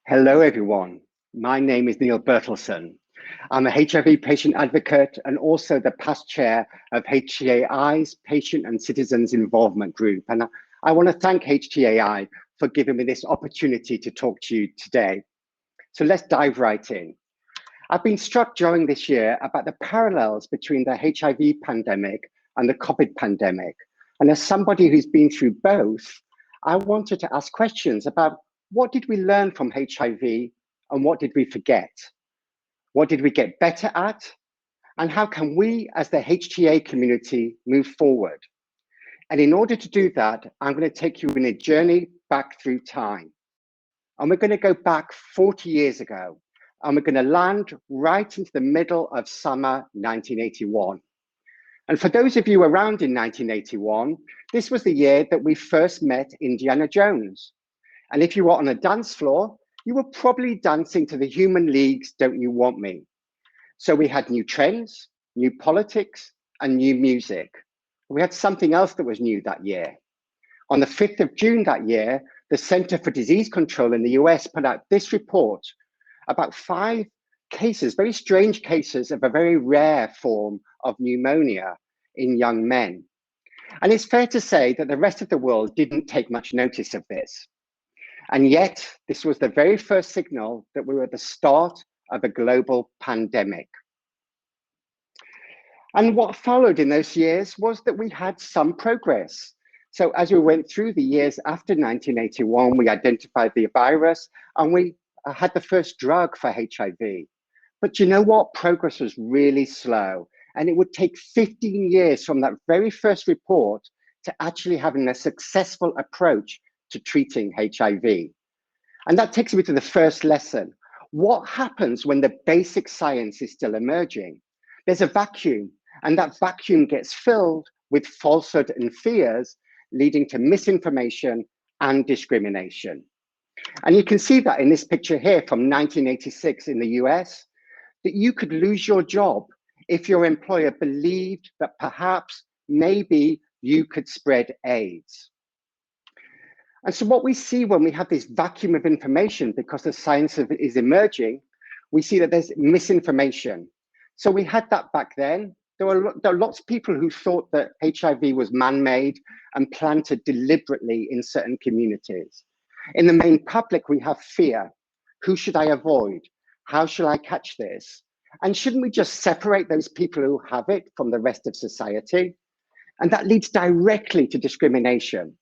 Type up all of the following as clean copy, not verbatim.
Hello, everyone. My name is Neil Bertelsen. I'm a HIV patient advocate and also the past chair of HTAi's Patient and Citizens Involvement Group. And I want to thank HTAi for giving me this opportunity to talk to you today. So let's dive right in. I've been struck during this year about the parallels between the HIV pandemic and the COVID pandemic. And as somebody who's been through both, I wanted to ask questions about what did we learn from HIV and what did we forget? What did we get better at? And how can we as the HTA community move forward? And in order to do that, I'm going to take you on a journey back through time. And we're going to go back 40 years ago. And we're going to land right into the middle of summer 1981. And for those of you around in 1981, this was the year that we first met Indiana Jones. And if you were on a dance floor, you were probably dancing to the Human League's Don't You Want Me? So we had new trends, new politics, and new music. We had something else that was new that year. On the 5th of June that year, the Center for Disease Control in the US put out this report about 5 cases, very strange cases of a very rare form of pneumonia in young men. And it's fair to say that the rest of the world didn't take much notice of this. And yet, this was the very first signal that we were at the start of a global pandemic. And what followed in those years was that we had some progress. So as we went through the years after 1981, we identified the virus and we had the first drug for HIV. But you know what? Progress was really slow. And it would take 15 years from that very first report to actually having a successful approach to treating HIV. And that takes me to the first lesson. What happens when the basic science is still emerging? There's a vacuum, and that vacuum gets filled with falsehood and fears, leading to misinformation and discrimination. And you can see that in this picture here from 1986 in the US, that you could lose your job if your employer believed that perhaps, maybe you could spread AIDS. And so what we see when we have this vacuum of information, because the science is emerging, we see that there's misinformation. So we had that back then. There were lots of people who thought that HIV was man-made and planted deliberately in certain communities. In the main public, we have fear. Who should I avoid? How shall I catch this? And shouldn't we just separate those people who have it from the rest of society? And that leads directly to discrimination.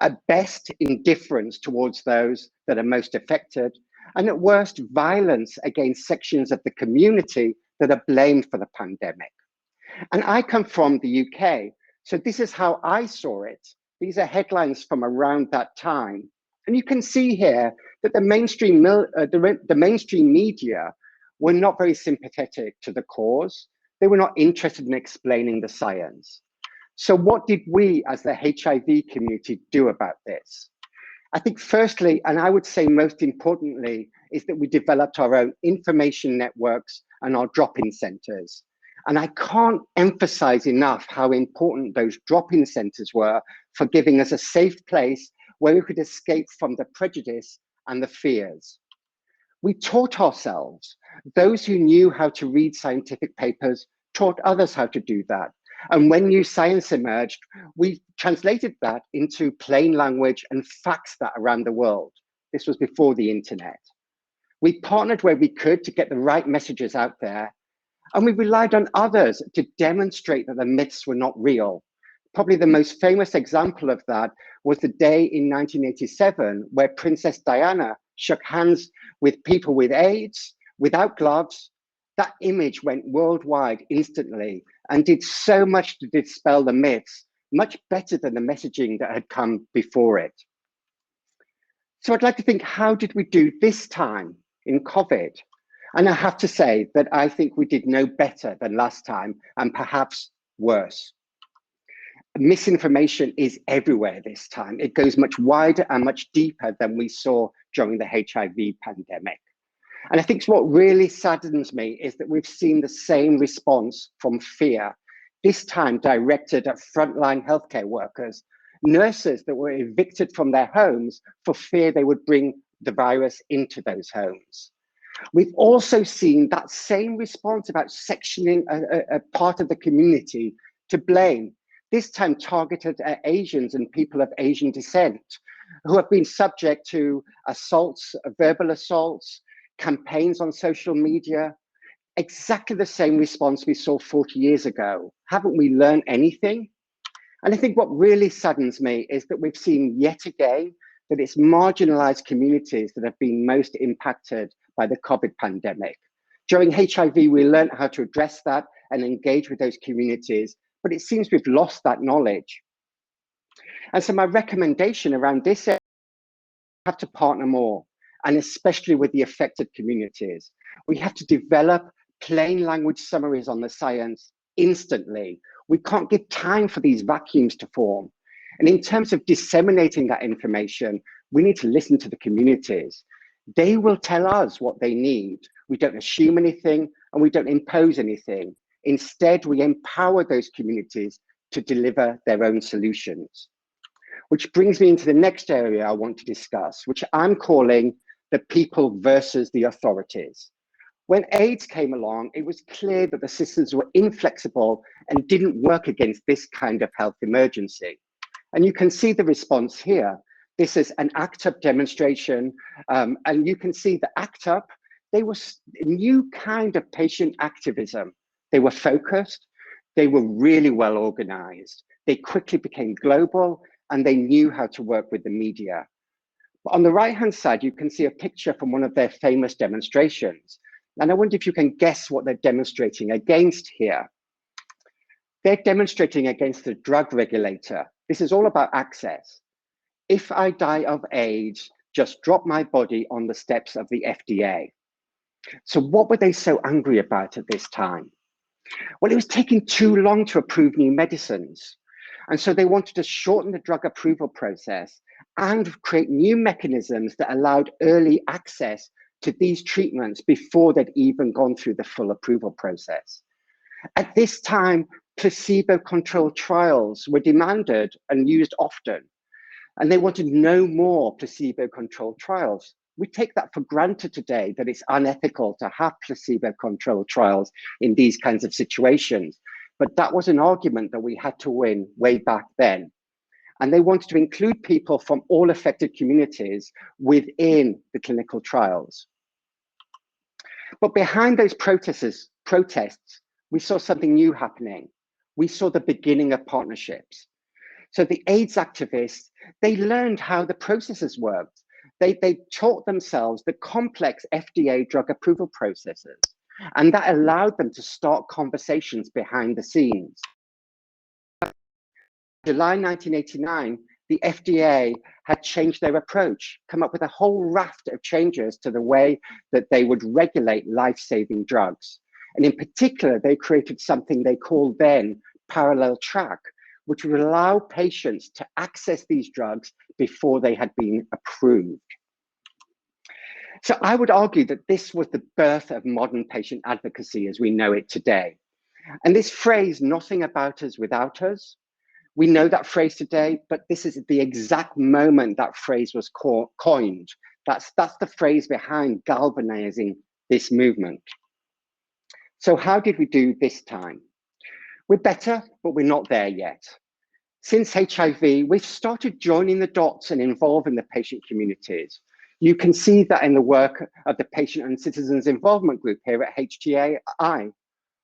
At best, indifference towards those that are most affected, and at worst, violence against sections of the community that are blamed for the pandemic. And I come from the UK, so this is how I saw it. These are headlines from around that time. And you can see here that the mainstream media were not very sympathetic to the cause. They were not interested in explaining the science. So what did we as the HIV community do about this? I think firstly, and I would say most importantly, is that we developed our own information networks and our drop-in centers. And I can't emphasize enough how important those drop-in centers were for giving us a safe place where we could escape from the prejudice and the fears. We taught ourselves. Those who knew how to read scientific papers taught others how to do that. And when new science emerged, we translated that into plain language and faxed that around the world. This was before the internet. We partnered where we could to get the right messages out there. And we relied on others to demonstrate that the myths were not real. Probably the most famous example of that was the day in 1987 where Princess Diana shook hands with people with AIDS without gloves. That image went worldwide instantly and did so much to dispel the myths, much better than the messaging that had come before it. So I'd like to think, how did we do this time in COVID? And I have to say that I think we did no better than last time, and perhaps worse. Misinformation is everywhere this time. It goes much wider and much deeper than we saw during the HIV pandemic. And I think what really saddens me is that we've seen the same response from fear, this time directed at frontline healthcare workers, nurses that were evicted from their homes for fear they would bring the virus into those homes. We've also seen that same response about sectioning a part of the community to blame, this time targeted at Asians and people of Asian descent, who have been subject to assaults, verbal assaults, campaigns on social media, exactly the same response we saw 40 years ago. Haven't we learned anything? And I think what really saddens me is that we've seen yet again that it's marginalized communities that have been most impacted by the COVID pandemic. During HIV, we learned how to address that and engage with those communities, but it seems we've lost that knowledge. And so my recommendation around this area, we have to partner more, and especially with the affected communities. We have to develop plain language summaries on the science instantly. We can't give time for these vacuums to form. And in terms of disseminating that information, we need to listen to the communities. They will tell us what they need. We don't assume anything and we don't impose anything. Instead, we empower those communities to deliver their own solutions. Which brings me into the next area I want to discuss, which I'm calling the people versus the authorities. When AIDS came along, it was clear that the systems were inflexible and didn't work against this kind of health emergency. And you can see the response here. This is an ACT UP demonstration, and you can see the ACT UP, they were a new kind of patient activism. They were focused, they were really well organized, they quickly became global, and they knew how to work with the media. But on the right-hand side, you can see a picture from one of their famous demonstrations. And I wonder if you can guess what they're demonstrating against here. They're demonstrating against the drug regulator. This is all about access. If I die of AIDS, just drop my body on the steps of the FDA. So what were they so angry about at this time? Well, it was taking too long to approve new medicines. And so they wanted to shorten the drug approval process and create new mechanisms that allowed early access to these treatments before they'd even gone through the full approval process. At this time, placebo-controlled trials were demanded and used often, and they wanted no more placebo-controlled trials. We take that for granted today, that it's unethical to have placebo-controlled trials in these kinds of situations. But that was an argument that we had to win way back then. And they wanted to include people from all affected communities within the clinical trials. But behind those protests, we saw something new happening. We saw the beginning of partnerships. So the AIDS activists, they learned how the processes worked. They taught themselves the complex FDA drug approval processes, and that allowed them to start conversations behind the scenes. July 1989, the FDA had changed their approach, come up with a whole raft of changes to the way that they would regulate life-saving drugs. And in particular, they created something they called then parallel track, which would allow patients to access these drugs before they had been approved. So I would argue that this was the birth of modern patient advocacy as we know it today. And this phrase, nothing about us without us, we know that phrase today, but this is the exact moment that phrase was coined. That's the phrase behind galvanizing this movement. So how did we do this time? We're better, but we're not there yet. Since HIV, we've started joining the dots and involving the patient communities. You can see that in the work of the Patient and Citizens Involvement Group here at HTAi,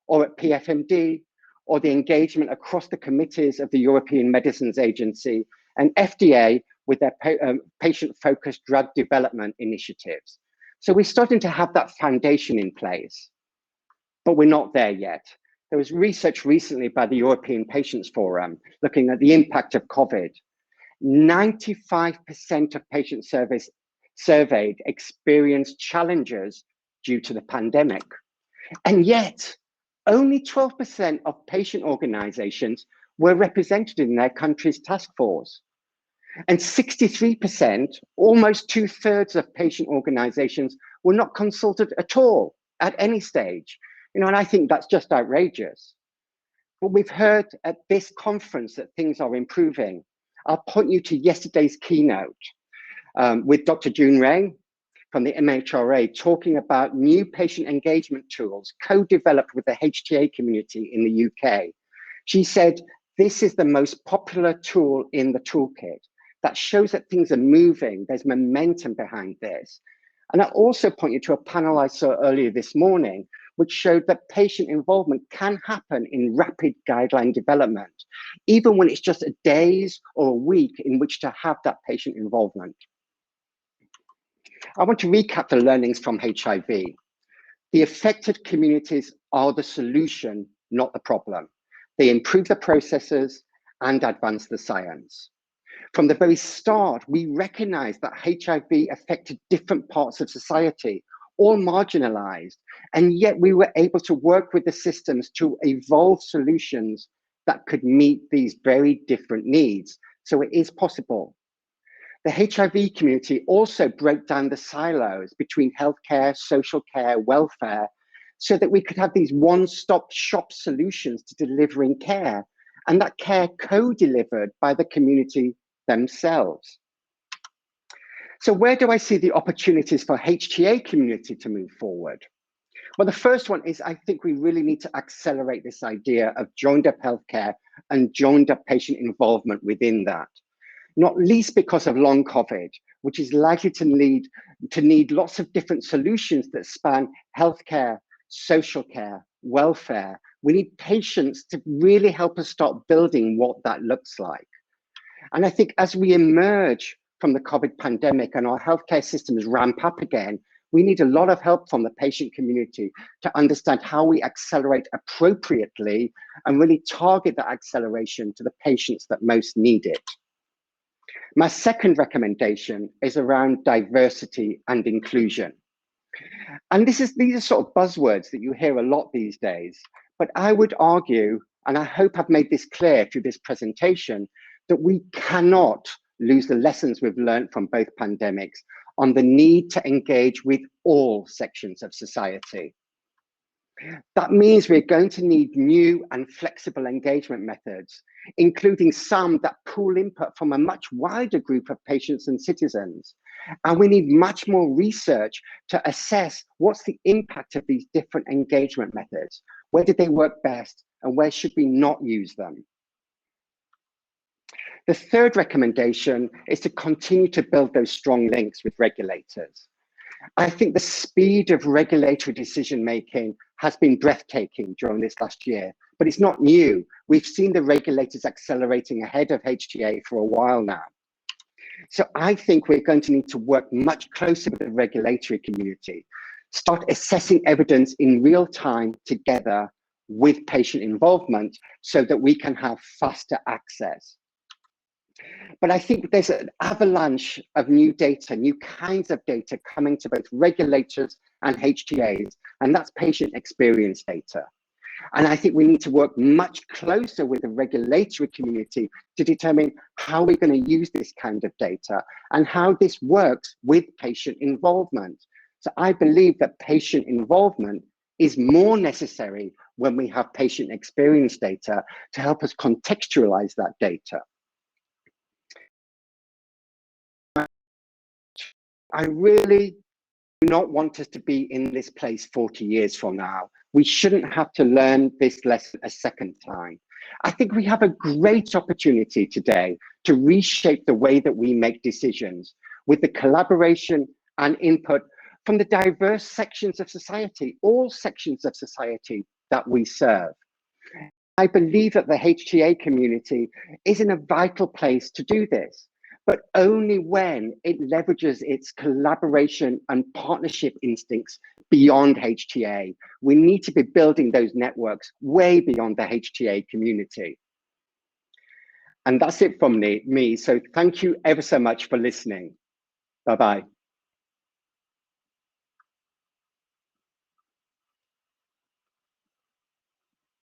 or at PFMD, or the engagement across the committees of the European Medicines Agency and FDA with their patient-focused drug development initiatives. So we're starting to have that foundation in place, but we're not there yet. There was research recently by the European Patients Forum looking at the impact of COVID. 95% of patient surveyed experienced challenges due to the pandemic. And yet, only 12% of patient organizations were represented in their country's task force. And 63%, almost 2/3 of patient organizations were not consulted at all at any stage. And I think that's just outrageous. But we've heard at this conference that things are improving. I'll point you to yesterday's keynote with Dr. June Ray, from the MHRA talking about new patient engagement tools co-developed with the HTAi community in the UK. She said, this is the most popular tool in the toolkit that shows that things are moving. There's momentum behind this. And I also point you to a panel I saw earlier this morning, which showed that patient involvement can happen in rapid guideline development, even when it's just a days or a week in which to have that patient involvement. I want to recap the learnings from HIV. The affected communities are the solution, not the problem. They improve the processes and advance the science. From the very start, we recognized that HIV affected different parts of society, all marginalized, and yet we were able to work with the systems to evolve solutions that could meet these very different needs. So it is possible. The HIV community also broke down the silos between healthcare, social care, welfare, so that we could have these one-stop shop solutions to delivering care, and that care co-delivered by the community themselves. So where do I see the opportunities for HTAi community to move forward? Well, the first one is I think we really need to accelerate this idea of joined up healthcare and joined up patient involvement within that. Not least because of long COVID, which is likely to need lots of different solutions that span healthcare, social care, welfare. We need patients to really help us start building what that looks like. And I think as we emerge from the COVID pandemic and our healthcare systems ramp up again, we need a lot of help from the patient community to understand how we accelerate appropriately and really target that acceleration to the patients that most need it. My second recommendation is around diversity and inclusion. And these are sort of buzzwords that you hear a lot these days, but I would argue, and I hope I've made this clear through this presentation, that we cannot lose the lessons we've learned from both pandemics on the need to engage with all sections of society. That means we're going to need new and flexible engagement methods, including some that pool input from a much wider group of patients and citizens. And we need much more research to assess what's the impact of these different engagement methods. Where did they work best and where should we not use them? The third recommendation is to continue to build those strong links with regulators. I think the speed of regulatory decision-making has been breathtaking during this last year, but it's not new. We've seen the regulators accelerating ahead of HTAi for a while now. So I think we're going to need to work much closer with the regulatory community, start assessing evidence in real time together with patient involvement so that we can have faster access. But I think there's an avalanche of new data, new kinds of data coming to both regulators and HTAs, and that's patient experience data. And I think we need to work much closer with the regulatory community to determine how we're going to use this kind of data and how this works with patient involvement. So I believe that patient involvement is more necessary when we have patient experience data to help us contextualize that data. I really do not want us to be in this place 40 years from now. We shouldn't have to learn this lesson a second time. I think we have a great opportunity today to reshape the way that we make decisions with the collaboration and input from the diverse sections of society, all sections of society that we serve. I believe that the HTAi community is in a vital place to do this, but only when it leverages its collaboration and partnership instincts beyond HTAi. We need to be building those networks way beyond the HTAi community. And that's it from me. So thank you ever so much for listening. Bye-bye.